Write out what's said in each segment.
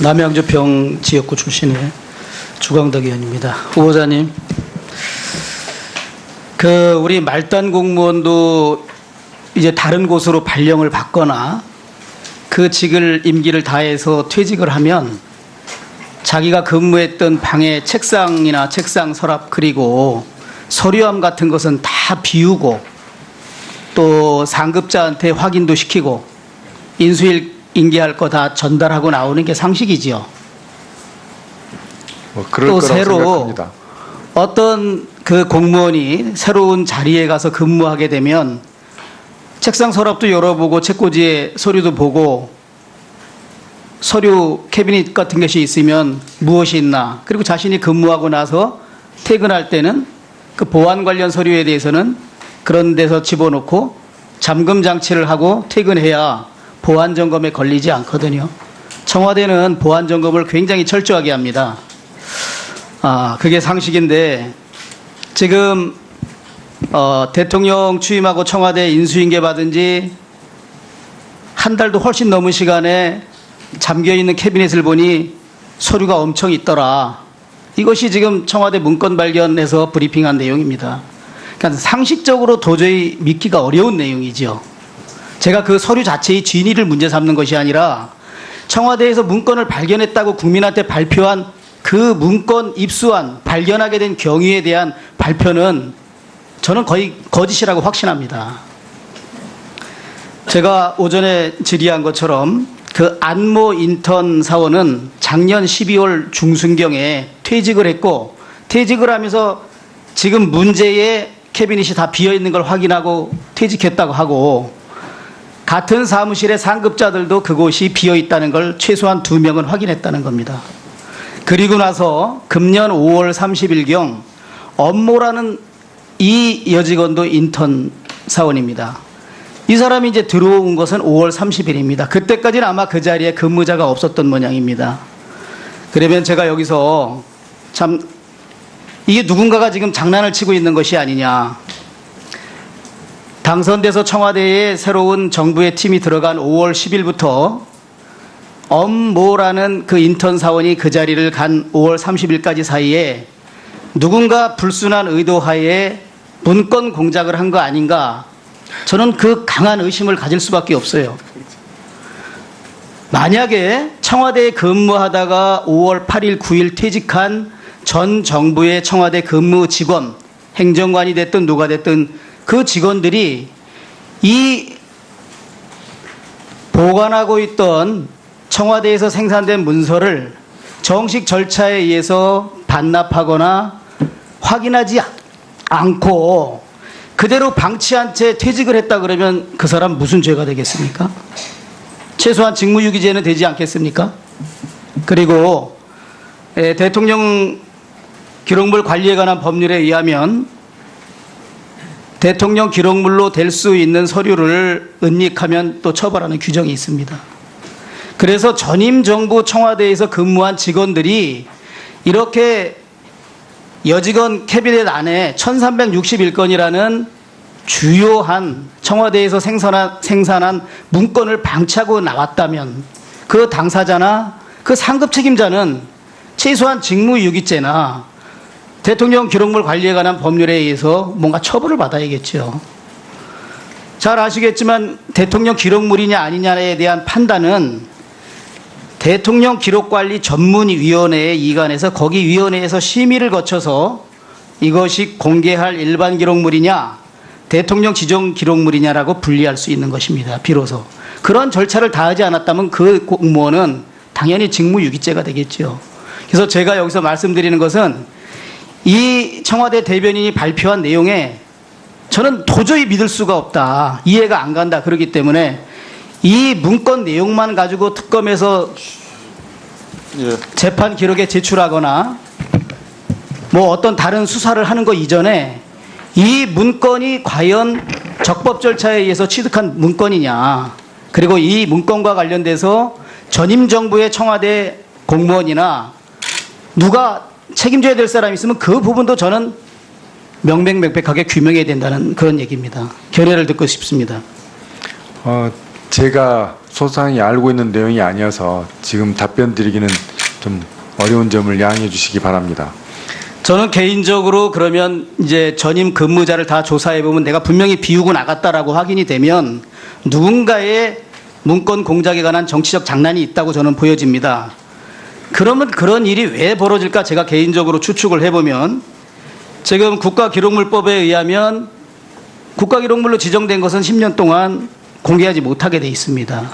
남양주평 지역구 출신의 주광덕 의원입니다. 후보자님, 우리 말단 공무원도 이제 다른 곳으로 발령을 받거나 그 직을 임기를 다해서 퇴직을 하면 자기가 근무했던 방의 책상이나 책상 서랍 그리고 서류함 같은 것은 다 비우고 또 상급자한테 확인도 시키고 인수일 인계할 거 다 전달하고 나오는 게 상식이지요. 그럴 또 거라고 새로 생각합니다. 어떤 그 공무원이 새로운 자리에 가서 근무하게 되면 책상 서랍도 열어보고 책꽂이에 서류도 보고 서류 캐비닛 같은 것이 있으면 무엇이 있나, 그리고 자신이 근무하고 나서 퇴근할 때는 그 보안 관련 서류에 대해서는 그런 데서 집어넣고 잠금 장치를 하고 퇴근해야 보안 점검에 걸리지 않거든요. 청와대는 보안 점검을 굉장히 철저하게 합니다. 그게 상식인데 지금 대통령 취임하고 청와대 인수인계 받은 지 한 달도 훨씬 넘은 시간에 잠겨있는 캐비닛을 보니 서류가 엄청 있더라. 이것이 지금 청와대 문건 발견해서 브리핑한 내용입니다. 그러니까 상식적으로 도저히 믿기가 어려운 내용이죠. 제가 그 서류 자체의 진위를 문제 삼는 것이 아니라 청와대에서 문건을 발견했다고 국민한테 발표한 그 문건 입수한 발견하게 된 경위에 대한 발표는 저는 거의 거짓이라고 확신합니다. 제가 오전에 질의한 것처럼 그 안모 인턴 사원은 작년 12월 중순경에 퇴직을 했고, 퇴직을 하면서 지금 문제의 캐비닛이 다 비어있는 걸 확인하고 퇴직했다고 하고, 같은 사무실의 상급자들도 그곳이 비어있다는 걸 최소한 2명은 확인했다는 겁니다. 그리고 나서 금년 5월 30일경 엄모라는 이 여직원도 인턴 사원입니다. 이 사람이 이제 들어온 것은 5월 30일입니다. 그때까지는 아마 그 자리에 근무자가 없었던 모양입니다. 그러면 제가 여기서 참 이게 누군가가 지금 장난을 치고 있는 것이 아니냐. 당선돼서 청와대에 새로운 정부의 팀이 들어간 5월 10일부터 엄모라는 그 인턴 사원이 그 자리를 간 5월 30일까지 사이에 누군가 불순한 의도하에 문건 공작을 한 거 아닌가, 저는 그 강한 의심을 가질 수밖에 없어요. 만약에 청와대에 근무하다가 5월 8일, 9일 퇴직한 전 정부의 청와대 근무 직원, 행정관이 됐든 누가 됐든 그 직원들이 이 보관하고 있던 청와대에서 생산된 문서를 정식 절차에 의해서 반납하거나 확인하지 않고 그대로 방치한 채 퇴직을 했다 그러면 그 사람 무슨 죄가 되겠습니까? 최소한 직무유기죄는 되지 않겠습니까? 그리고 대통령 기록물 관리에 관한 법률에 의하면 대통령 기록물로 될 수 있는 서류를 은닉하면 또 처벌하는 규정이 있습니다. 그래서 전임 정부 청와대에서 근무한 직원들이 이렇게 여직원 캐비넷 안에 1361건이라는 주요한 청와대에서 생산한 문건을 방치하고 나왔다면 그 당사자나 그 상급 책임자는 최소한 직무유기죄나 대통령 기록물 관리에 관한 법률에 의해서 뭔가 처벌을 받아야겠죠. 잘 아시겠지만 대통령 기록물이냐 아니냐에 대한 판단은 대통령 기록관리 전문위원회에 이관해서 거기 위원회에서 심의를 거쳐서 이것이 공개할 일반 기록물이냐 대통령 지정 기록물이냐라고 분리할 수 있는 것입니다. 비로소. 그런 절차를 다하지 않았다면 그 공무원은 당연히 직무유기죄가 되겠죠. 그래서 제가 여기서 말씀드리는 것은 이 청와대 대변인이 발표한 내용에 저는 도저히 믿을 수가 없다, 이해가 안 간다 그러기 때문에 이 문건 내용만 가지고 특검에서 재판 기록에 제출하거나 뭐 어떤 다른 수사를 하는 것 이전에 이 문건이 과연 적법 절차에 의해서 취득한 문건이냐, 그리고 이 문건과 관련돼서 전임 정부의 청와대 공무원이나 누가 책임져야 될 사람이 있으면 그 부분도 저는 명백하게 규명해야 된다는 그런 얘기입니다. 견해를 듣고 싶습니다. 제가 소상히 알고 있는 내용이 아니어서 지금 답변 드리기는 좀 어려운 점을 양해해 주시기 바랍니다. 저는 개인적으로 그러면 이제 전임 근무자를 다 조사해 보면 내가 분명히 비우고 나갔다라고 확인이 되면 누군가의 문건 공작에 관한 정치적 장난이 있다고 저는 보여집니다. 그러면 그런 일이 왜 벌어질까 제가 개인적으로 추측을 해보면 지금 국가기록물법에 의하면 국가기록물로 지정된 것은 10년 동안 공개하지 못하게 돼 있습니다.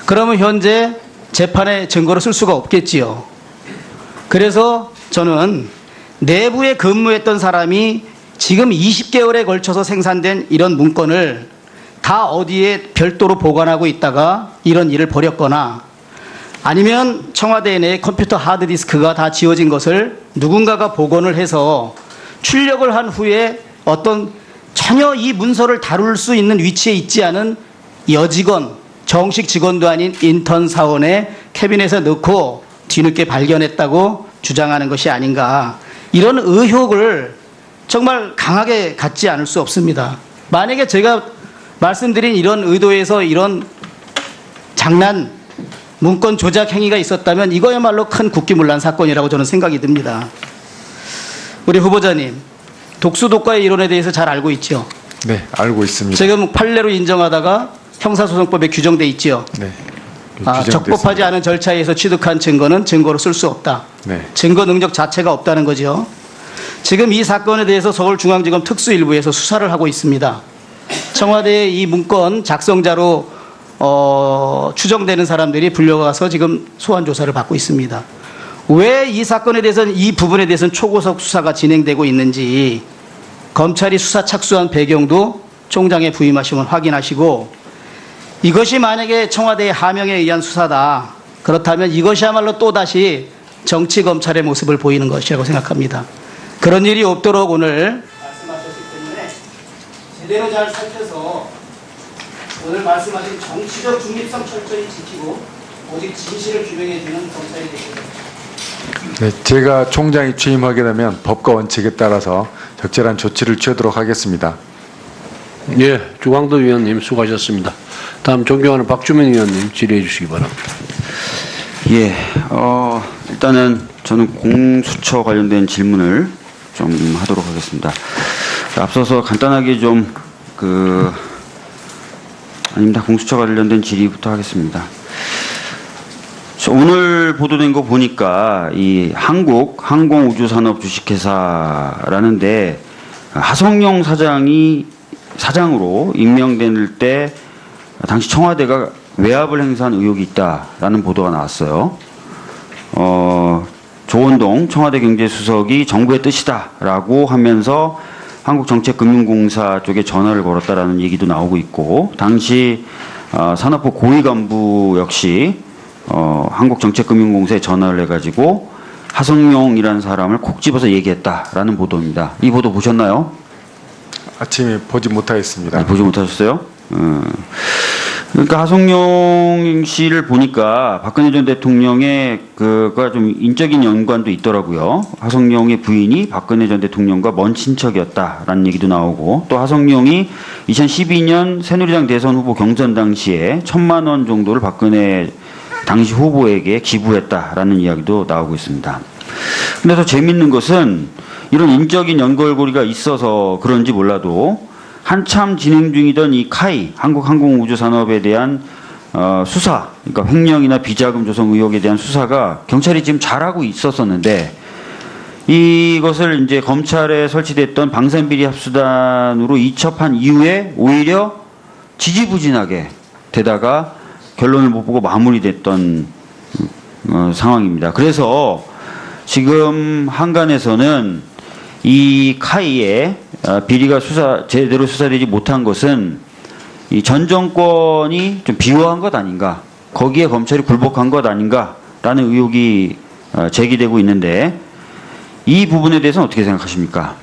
그러면 현재 재판에 증거로 쓸 수가 없겠지요. 그래서 저는 내부에 근무했던 사람이 지금 20개월에 걸쳐서 생산된 이런 문건을 다 어디에 별도로 보관하고 있다가 이런 일을 벌였거나 아니면 청와대 내에 컴퓨터 하드디스크가 다 지워진 것을 누군가가 복원을 해서 출력을 한 후에 어떤 전혀 이 문서를 다룰 수 있는 위치에 있지 않은 여직원, 정식 직원도 아닌 인턴 사원의 캐비넷에 넣고 뒤늦게 발견했다고 주장하는 것이 아닌가. 이런 의혹을 정말 강하게 갖지 않을 수 없습니다. 만약에 제가 말씀드린 이런 의도에서 이런 장난, 문건 조작 행위가 있었다면 이거야말로 큰 국기문란 사건이라고 저는 생각이 듭니다. 우리 후보자님, 독수독과의 이론에 대해서 잘 알고 있죠? 네, 알고 있습니다. 지금 판례로 인정하다가 형사소송법에 규정돼 있죠? 네. 적법하지 않은 절차에 의해서 취득한 증거는 증거로 쓸 수 없다. 네. 증거 능력 자체가 없다는 거죠. 지금 이 사건에 대해서 서울중앙지검 특수일부에서 수사를 하고 있습니다. 청와대의 이 문건 작성자로 추정되는 사람들이 불려가서 지금 소환 조사를 받고 있습니다. 왜 이 사건에 대해서는 이 부분에 대해서는 초고속 수사가 진행되고 있는지 검찰이 수사 착수한 배경도 총장에 부임하시면 확인하시고 이것이 만약에 청와대의 하명에 의한 수사다. 그렇다면 이것이야말로 또다시 정치검찰의 모습을 보이는 것이라고 생각합니다. 그런 일이 없도록 오늘 말씀하셨기 때문에 제대로 잘 살펴서 오늘 말씀하신 정치적 중립성 철저히 지키고 오직 진실을 규명해 주는 검찰이 되겠습니다. 네, 제가 총장이 취임하게 되면 법과 원칙에 따라서 적절한 조치를 취하도록 하겠습니다. 예, 주광도 위원님 수고하셨습니다. 다음 존경하는 박주민 위원님 질의해 주시기 바랍니다. 예, 일단은 저는 공수처 관련된 질문을 좀 하도록 하겠습니다. 앞서서 간단하게 아닙니다. 공수처 관련된 질의부터 하겠습니다. 오늘 보도된 거 보니까 이 한국항공우주산업 주식회사라는데 하성룡 사장이 사장으로 임명될 때 당시 청와대가 외압을 행사한 의혹이 있다라는 보도가 나왔어요. 조원동 청와대 경제수석이 정부의 뜻이다라고 하면서 한국정책금융공사 쪽에 전화를 걸었다라는 얘기도 나오고 있고 당시 산업부 고위 간부 역시 한국정책금융공사에 전화를 해가지고 하성룡이라는 사람을 콕 집어서 얘기했다라는 보도입니다. 이 보도 보셨나요? 아침에 보지 못하였습니다. 보지 못하셨어요? 그러니까 하성룡 씨를 보니까 박근혜 전 대통령의 그가 좀 인적인 연관도 있더라고요. 하성룡의 부인이 박근혜 전 대통령과 먼 친척이었다라는 얘기도 나오고 또 하성룡이 2012년 새누리당 대선 후보 경선 당시에 1,000만 원 정도를 박근혜 당시 후보에게 기부했다라는 이야기도 나오고 있습니다. 근데 더 재밌는 것은 이런 인적인 연결고리가 있어서 그런지 몰라도 한참 진행 중이던 이 카이 한국항공우주산업에 대한 수사, 그러니까 횡령이나 비자금 조성 의혹에 대한 수사가 경찰이 지금 잘하고 있었었는데 이것을 이제 검찰에 설치됐던 방산비리 합수단으로 이첩한 이후에 오히려 지지부진하게 되다가 결론을 못 보고 마무리됐던 상황입니다. 그래서 지금 한간에서는 이 카이의 비리가 제대로 수사되지 못한 것은 이 전 정권이 좀 비호한 것 아닌가, 거기에 검찰이 굴복한 것 아닌가라는 의혹이 제기되고 있는데 이 부분에 대해서는 어떻게 생각하십니까?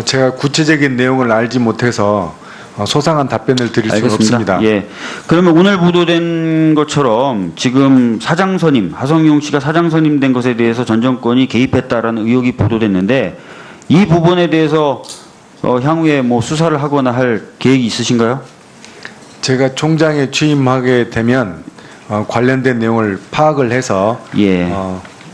제가 구체적인 내용을 알지 못해서 소상한 답변을 드릴 수는 없습니다. 예. 그러면 오늘 보도된 것처럼 지금 사장 선임, 하성룡 씨가 사장 선임된 것에 대해서 전 정권이 개입했다라는 의혹이 보도됐는데 이 부분에 대해서 향후에 뭐 수사를 하거나 할 계획이 있으신가요? 제가 총장에 취임하게 되면 관련된 내용을 파악을 해서 예.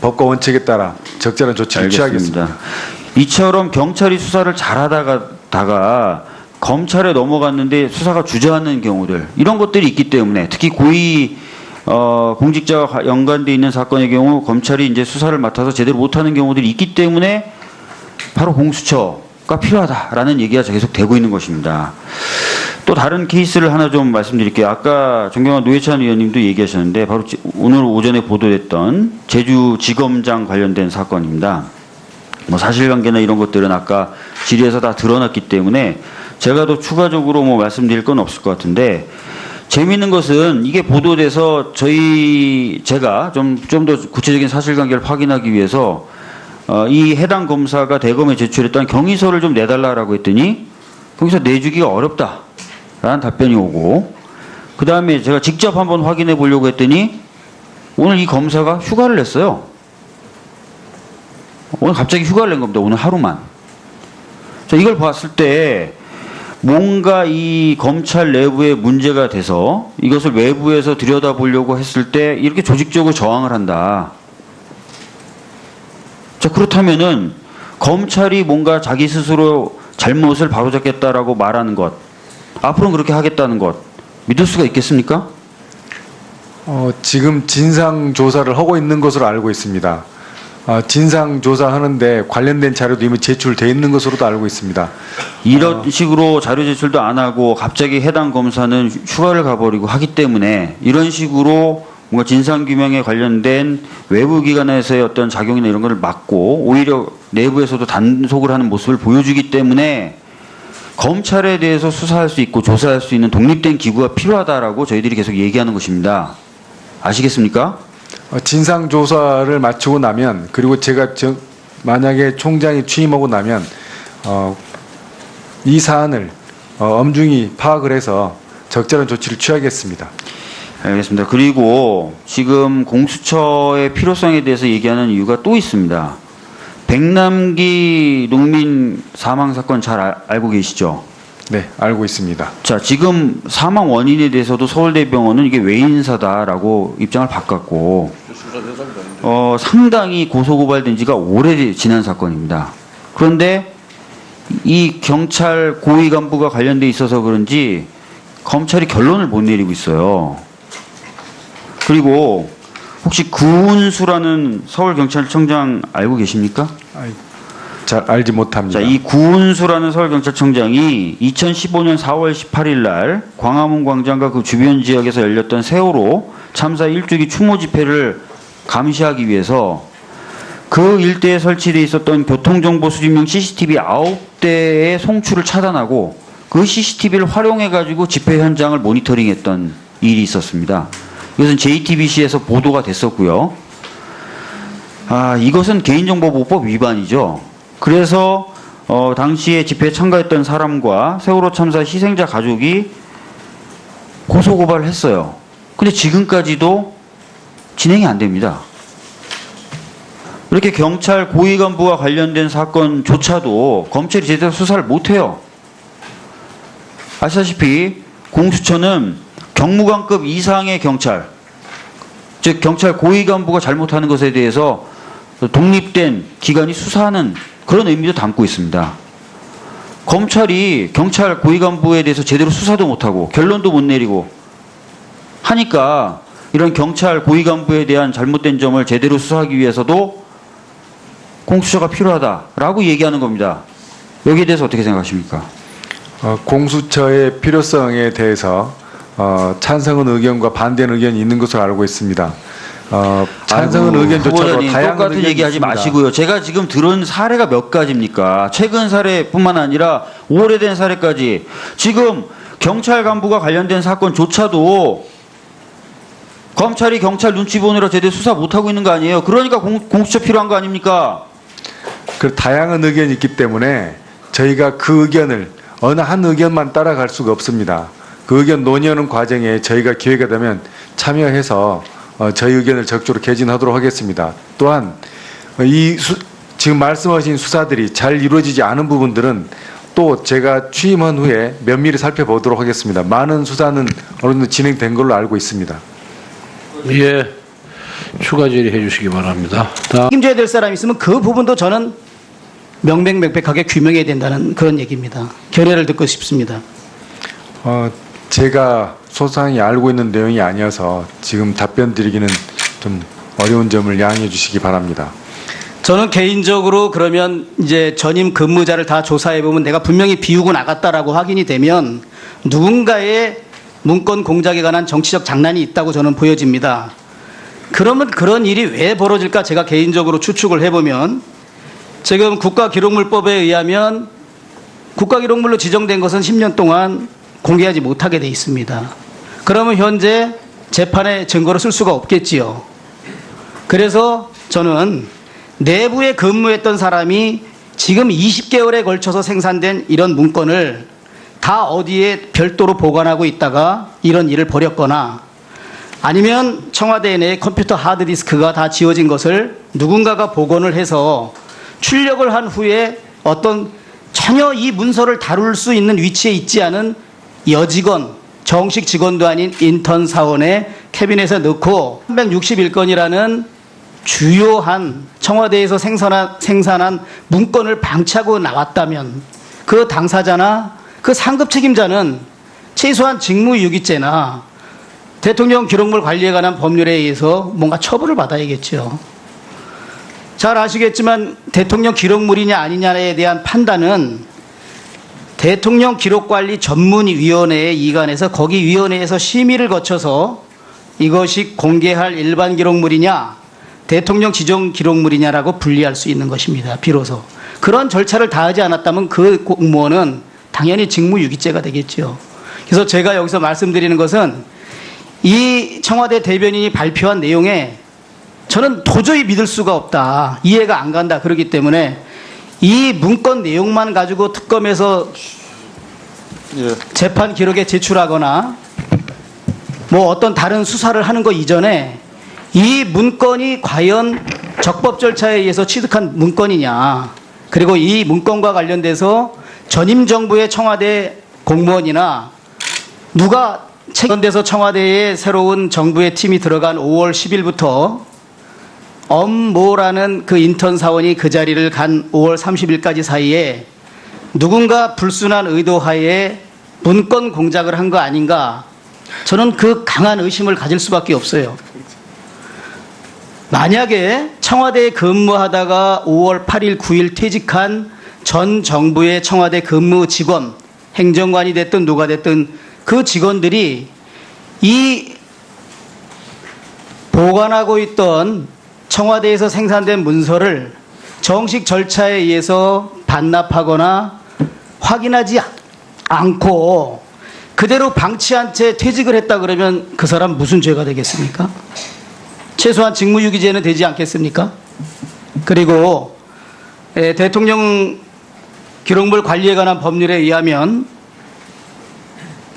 법과 원칙에 따라 적절한 조치를 취하겠습니다. 알겠습니다. 이처럼 경찰이 수사를 잘하다가 검찰에 넘어갔는데 수사가 주저하는 경우들 이런 것들이 있기 때문에 특히 고위 공직자가 연관돼 있는 사건의 경우 검찰이 이제 수사를 맡아서 제대로 못하는 경우들이 있기 때문에 바로 공수처가 필요하다라는 얘기가 계속 되고 있는 것입니다. 또 다른 케이스를 하나 좀 말씀드릴게요. 아까 존경한 노회찬 의원님도 얘기하셨는데 바로 오늘 오전에 보도됐던 제주지검장 관련된 사건입니다. 뭐 사실관계나 이런 것들은 아까 질의에서 다 드러났기 때문에 제가 더 추가적으로 뭐 말씀드릴 건 없을 것 같은데 재미있는 것은 이게 보도돼서 제가 좀 더 구체적인 사실관계를 확인하기 위해서 이 해당 검사가 대검에 제출했던 경위서를 좀 내달라라고 했더니 경위서 내주기가 어렵다라는 답변이 오고 그 다음에 제가 직접 한번 확인해 보려고 했더니 오늘 이 검사가 휴가를 냈어요. 오늘 갑자기 휴가를 낸 겁니다. 오늘 하루만. 자, 이걸 봤을 때 뭔가 이 검찰 내부에 문제가 돼서 이것을 외부에서 들여다보려고 했을 때 이렇게 조직적으로 저항을 한다. 자, 그렇다면은 검찰이 뭔가 자기 스스로 잘못을 바로잡겠다라고 말하는 것, 앞으로는 그렇게 하겠다는 것 믿을 수가 있겠습니까? 지금 진상 조사를 하고 있는 것으로 알고 있습니다. 진상 조사하는데 관련된 자료도 이미 제출돼 있는 것으로도 알고 있습니다. 이런 식으로 자료 제출도 안 하고 갑자기 해당 검사는 휴가를 가버리고 하기 때문에 이런 식으로 뭔가 진상규명에 관련된 외부 기관에서의 어떤 작용이나 이런 걸 막고 오히려 내부에서도 단속을 하는 모습을 보여주기 때문에 검찰에 대해서 수사할 수 있고 조사할 수 있는 독립된 기구가 필요하다라고 저희들이 계속 얘기하는 것입니다. 아시겠습니까? 진상 조사를 마치고 나면 그리고 제가 만약에 총장이 취임하고 나면 이 사안을 엄중히 파악을 해서 적절한 조치를 취하겠습니다. 알겠습니다. 그리고 지금 공수처의 필요성에 대해서 얘기하는 이유가 또 있습니다. 백남기 농민 사망 사건 잘 알고 계시죠? 네, 알고 있습니다. 자, 지금 사망 원인에 대해서도 서울대병원은 이게 외인사다라고 입장을 바꿨고, 상당히 고소고발된 지가 오래 지난 사건입니다. 그런데 이 경찰 고위 간부가 관련돼 있어서 그런지 검찰이 결론을 못 내리고 있어요. 그리고 혹시 구은수라는 서울경찰청장 알고 계십니까? 잘 알지 못합니다. 자, 이 구은수라는 서울경찰청장이 2015년 4월 18일 날 광화문 광장과 그 주변 지역에서 열렸던 세월호 참사 1주기 추모 집회를 감시하기 위해서 그 일대에 설치되어 있었던 교통정보 수집용 CCTV 9대의 송출을 차단하고 그 CCTV를 활용해가지고 집회 현장을 모니터링했던 일이 있었습니다. 이것은 JTBC에서 보도가 됐었고요. 이것은 개인정보보호법 위반이죠. 그래서 당시에 집회에 참가했던 사람과 세월호 참사 희생자 가족이 고소고발을 했어요. 근데 지금까지도 진행이 안 됩니다. 이렇게 경찰 고위 간부와 관련된 사건조차도 검찰이 제대로 수사를 못해요. 아시다시피 공수처는 경무관급 이상의 경찰, 즉 경찰 고위 간부가 잘못하는 것에 대해서 독립된 기관이 수사하는 그런 의미도 담고 있습니다. 검찰이 경찰 고위 간부에 대해서 제대로 수사도 못하고 결론도 못 내리고 하니까 이런 경찰 고위 간부에 대한 잘못된 점을 제대로 수사하기 위해서도 공수처가 필요하다라고 얘기하는 겁니다. 여기에 대해서 어떻게 생각하십니까? 공수처의 필요성에 대해서 찬성은 의견과 반대는 의견이 있는 것으로 알고 있습니다. 찬성은 의견조차도 다양한 똑같은 의견이 얘기하지 있습니다. 마시고요. 제가 지금 들은 사례가 몇 가지입니까? 최근 사례뿐만 아니라 오래된 사례까지 지금 경찰 간부가 관련된 사건조차도 검찰이 경찰 눈치 보느라 제대로 수사 못하고 있는 거 아니에요? 그러니까 공수처 필요한 거 아닙니까? 그 다양한 의견이 있기 때문에 저희가 그 의견을 어느 한 의견만 따라갈 수가 없습니다. 그 의견 논의하는 과정에 저희가 기회가 되면 참여해서 저희 의견을 적극적으로 개진하도록 하겠습니다. 또한 지금 말씀하신 수사들이 잘 이루어지지 않은 부분들은 또 제가 취임한 후에 면밀히 살펴보도록 하겠습니다. 많은 수사는 어느 정도 진행된 걸로 알고 있습니다. 예, 추가 질의해 주시기 바랍니다. 다음 책임져야 될 사람이 있으면 그 부분도 저는 명명백백하게 규명해야 된다는 그런 얘기입니다. 견해를 듣고 싶습니다. 제가 소상히 알고 있는 내용이 아니어서 지금 답변 드리기는 좀 어려운 점을 양해해 주시기 바랍니다. 저는 개인적으로 그러면 이제 전임 근무자를 다 조사해 보면 내가 분명히 비우고 나갔다라고 확인이 되면 누군가의 문건 공작에 관한 정치적 장난이 있다고 저는 보여집니다. 그러면 그런 일이 왜 벌어질까 제가 개인적으로 추측을 해보면 지금 국가기록물법에 의하면 국가기록물로 지정된 것은 10년 동안 공개하지 못하게 돼 있습니다. 그러면 현재 재판에 증거로 쓸 수가 없겠지요. 그래서 저는 내부에 근무했던 사람이 지금 20개월에 걸쳐서 생산된 이런 문건을 다 어디에 별도로 보관하고 있다가 이런 일을 벌였거나 아니면 청와대 내 컴퓨터 하드디스크가 다 지워진 것을 누군가가 복원을 해서 출력을 한 후에 어떤 전혀 이 문서를 다룰 수 있는 위치에 있지 않은 여직원, 정식 직원도 아닌 인턴 사원의 캐비넷에 넣고 361건이라는 주요한 청와대에서 생산한 문건을 방치하고 나왔다면 그 당사자나 그 상급 책임자는 최소한 직무유기죄나 대통령 기록물 관리에 관한 법률에 의해서 뭔가 처벌을 받아야겠죠. 잘 아시겠지만 대통령 기록물이냐 아니냐에 대한 판단은 대통령 기록관리 전문위원회에 이관해서 거기 위원회에서 심의를 거쳐서 이것이 공개할 일반 기록물이냐 대통령 지정 기록물이냐라고 분리할 수 있는 것입니다. 비로소. 그런 절차를 다하지 않았다면 그 공무원은 당연히 직무유기죄가 되겠죠. 그래서 제가 여기서 말씀드리는 것은 이 청와대 대변인이 발표한 내용에 저는 도저히 믿을 수가 없다. 이해가 안 간다. 그렇기 때문에 이 문건 내용만 가지고 특검에서 재판 기록에 제출하거나 뭐 어떤 다른 수사를 하는 것 이전에 이 문건이 과연 적법 절차에 의해서 취득한 문건이냐, 그리고 이 문건과 관련돼서 전임 정부의 청와대 공무원이나 누가 책임돼서 청와대에 새로운 정부의 팀이 들어간 5월 10일부터 엄모라는 그 인턴 사원이 그 자리를 간 5월 30일까지 사이에 누군가 불순한 의도하에 문건 공작을 한 거 아닌가, 저는 그 강한 의심을 가질 수밖에 없어요. 만약에 청와대에 근무하다가 5월 8일, 9일 퇴직한 전 정부의 청와대 근무 직원, 행정관이 됐든 누가 됐든 그 직원들이 이 보관하고 있던 청와대에서 생산된 문서를 정식 절차에 의해서 반납하거나 확인하지 않고 그대로 방치한 채 퇴직을 했다 그러면 그 사람 무슨 죄가 되겠습니까? 최소한 직무유기죄는 되지 않겠습니까? 그리고 대통령 기록물 관리에 관한 법률에 의하면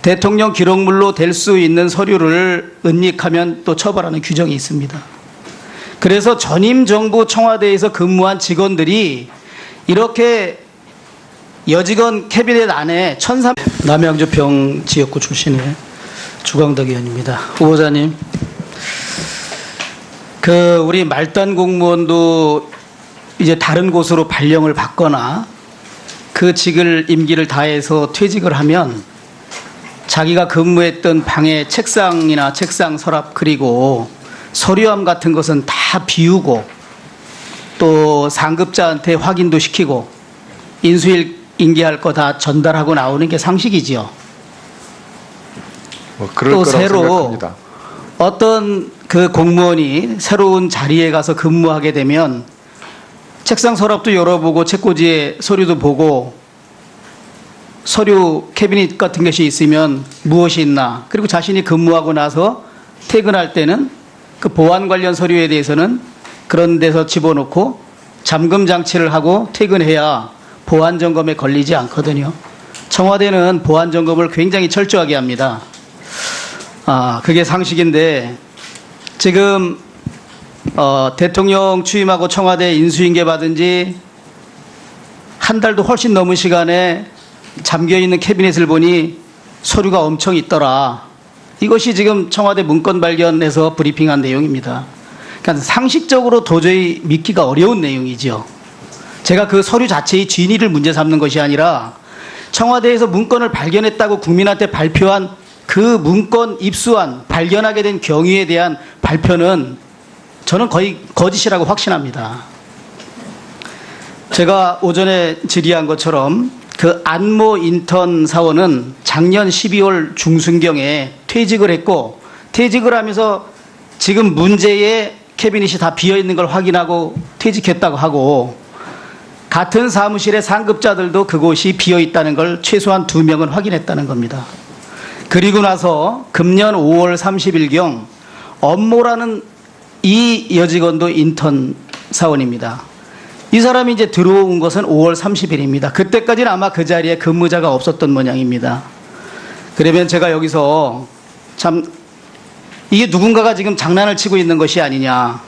대통령 기록물로 될 수 있는 서류를 은닉하면 또 처벌하는 규정이 있습니다. 그래서 전임 정부 청와대에서 근무한 직원들이 이렇게 여직원 캐비넷 안에 남양주평 지역구 출신의 주광덕 의원입니다. 후보자님, 우리 말단 공무원도 이제 다른 곳으로 발령을 받거나 그 직을 임기를 다해서 퇴직을 하면 자기가 근무했던 방의 책상이나 책상 서랍 그리고 서류함 같은 것은 다 비우고 또 상급자한테 확인도 시키고 인수일 인계할 거 다 전달하고 나오는 게 상식이지요. 그럴 또 거라고 새로 생각합니다. 어떤 그 공무원이 새로운 자리에 가서 근무하게 되면 책상 서랍도 열어보고 책꽂이에 서류도 보고 서류 캐비닛 같은 것이 있으면 무엇이 있나, 그리고 자신이 근무하고 나서 퇴근할 때는 그 보안 관련 서류에 대해서는 그런 데서 집어넣고 잠금 장치를 하고 퇴근해야 보안 점검에 걸리지 않거든요. 청와대는 보안 점검을 굉장히 철저하게 합니다. 그게 상식인데 지금 대통령 취임하고 청와대 인수인계 받은 지 한 달도 훨씬 넘은 시간에 잠겨있는 캐비넷을 보니 서류가 엄청 있더라. 이것이 지금 청와대 문건 발견에서 브리핑한 내용입니다. 그러니까 상식적으로 도저히 믿기가 어려운 내용이죠. 제가 그 서류 자체의 진위를 문제 삼는 것이 아니라 청와대에서 문건을 발견했다고 국민한테 발표한 그 문건 입수한 발견하게 된 경위에 대한 발표는 저는 거의 거짓이라고 확신합니다. 제가 오전에 질의한 것처럼 그 안모 인턴 사원은 작년 12월 중순경에 퇴직을 했고, 퇴직을 하면서 지금 문제의 캐비닛이 다 비어있는 걸 확인하고 퇴직했다고 하고, 같은 사무실의 상급자들도 그곳이 비어있다는 걸 최소한 2명은 확인했다는 겁니다. 그리고 나서 금년 5월 30일경 엄모라는 이 여직원도 인턴 사원입니다. 이 사람이 이제 들어온 것은 5월 30일입니다. 그때까지는 아마 그 자리에 근무자가 없었던 모양입니다. 그러면 제가 여기서 참 이게 누군가가 지금 장난을 치고 있는 것이 아니냐.